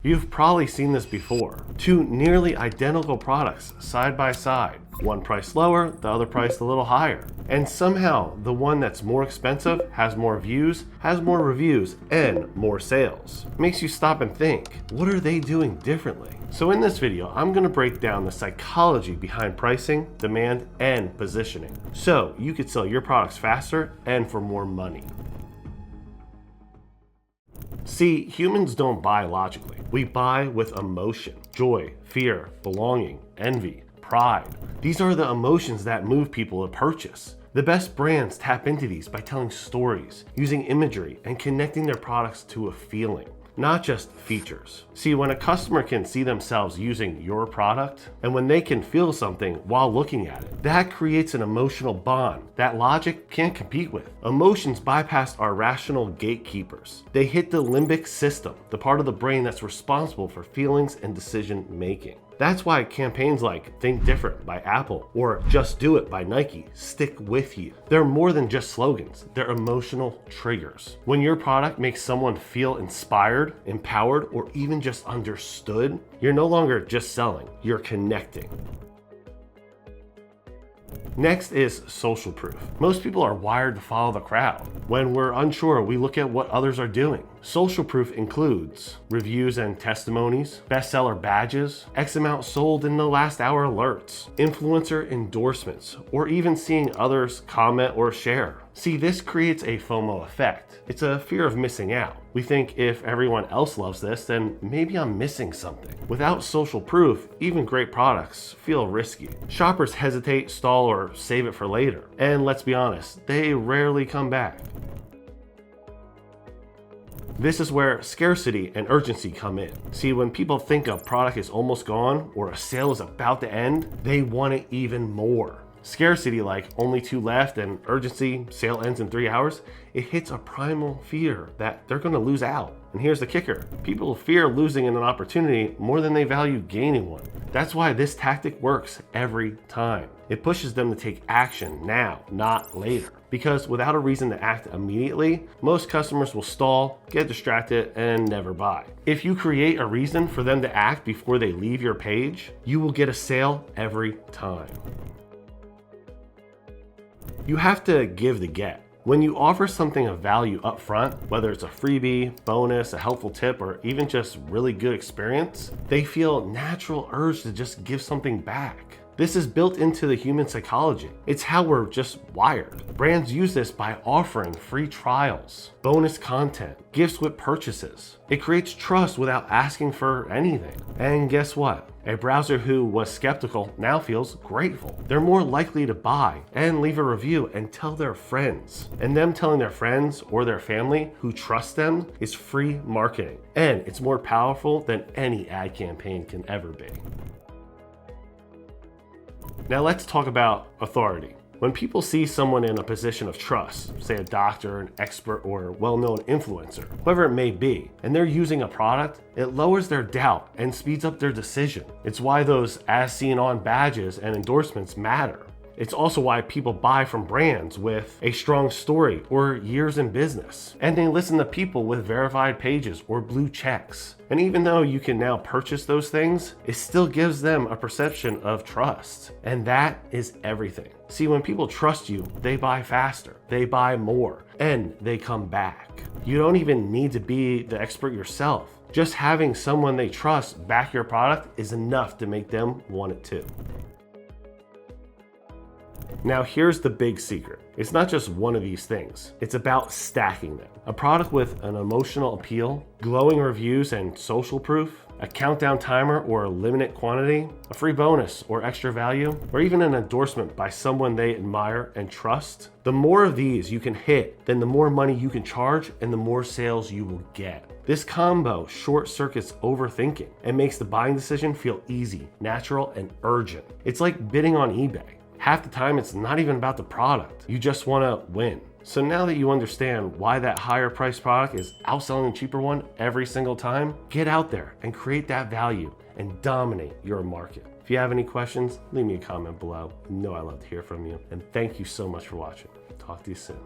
You've probably seen this before. Two nearly identical products side by side. One price lower, the other price a little higher. And somehow the one that's more expensive has more views, has more reviews, and more sales. Makes you stop and think, what are they doing differently? So in this video, I'm going to break down the psychology behind pricing, demand, and positioning, so you could sell your products faster and for more money. See, humans don't buy logically. We buy with emotion, joy, fear, belonging, envy, pride. These are the emotions that move people to purchase. The best brands tap into these by telling stories, using imagery, and connecting their products to a feeling, not just features. See, when a customer can see themselves using your product, and when they can feel something while looking at it, that creates an emotional bond that logic can't compete with. Emotions bypass our rational gatekeepers. They hit the limbic system, the part of the brain that's responsible for feelings and decision making. That's why campaigns like Think Different by Apple or Just Do It by Nike stick with you. They're more than just slogans, they're emotional triggers. When your product makes someone feel inspired, empowered, or even just understood, you're no longer just selling, you're connecting. Next is social proof. Most people are wired to follow the crowd. When we're unsure, we look at what others are doing. Social proof includes reviews and testimonies, bestseller badges, X amount sold in the last hour alerts, influencer endorsements, or even seeing others comment or share. See, this creates a FOMO effect. It's a fear of missing out. We think if everyone else loves this, then maybe I'm missing something. Without social proof, even great products feel risky. Shoppers hesitate, stall, or save it for later. And let's be honest, they rarely come back. This is where scarcity and urgency come in. See, when people think a product is almost gone or a sale is about to end, they want it even more. Scarcity, like only 2 left, and urgency, sale ends in 3 hours, it hits a primal fear that they're going to lose out. And here's the kicker. People fear losing an opportunity more than they value gaining one. That's why this tactic works every time. It pushes them to take action now, not later. Because without a reason to act immediately, most customers will stall, get distracted, and never buy. If you create a reason for them to act before they leave your page, you will get a sale every time. You have to give to get. When you offer something of value up front, whether it's a freebie, bonus, a helpful tip, or even just really good experience, they feel natural urge to just give something back. This is built into the human psychology. It's how we're just wired. Brands use this by offering free trials, bonus content, gifts with purchases. It creates trust without asking for anything. And guess what? A browser who was skeptical now feels grateful. They're more likely to buy and leave a review and tell their friends. And them telling their friends or their family who trust them is free marketing. And it's more powerful than any ad campaign can ever be. Now let's talk about authority. When people see someone in a position of trust, say a doctor, an expert, or a well-known influencer, whoever it may be, and they're using a product, it lowers their doubt and speeds up their decision. It's why those as seen on badges and endorsements matter. It's also why people buy from brands with a strong story or years in business. And they listen to people with verified pages or blue checks. And even though you can now purchase those things, it still gives them a perception of trust. And that is everything. See, when people trust you, they buy faster, they buy more, and they come back. You don't even need to be the expert yourself. Just having someone they trust back your product is enough to make them want it too. Now here's the big secret. It's not just one of these things. It's about stacking them. A product with an emotional appeal, glowing reviews and social proof, a countdown timer or a limited quantity, a free bonus or extra value, or even an endorsement by someone they admire and trust. The more of these you can hit, then the more money you can charge and the more sales you will get. This combo short circuits overthinking and makes the buying decision feel easy, natural, and urgent. It's like bidding on eBay. Half the time, it's not even about the product. You just want to win. So now that you understand why that higher priced product is outselling the cheaper one every single time, get out there and create that value and dominate your market. If you have any questions, leave me a comment below. You know I love to hear from you. And thank you so much for watching. Talk to you soon.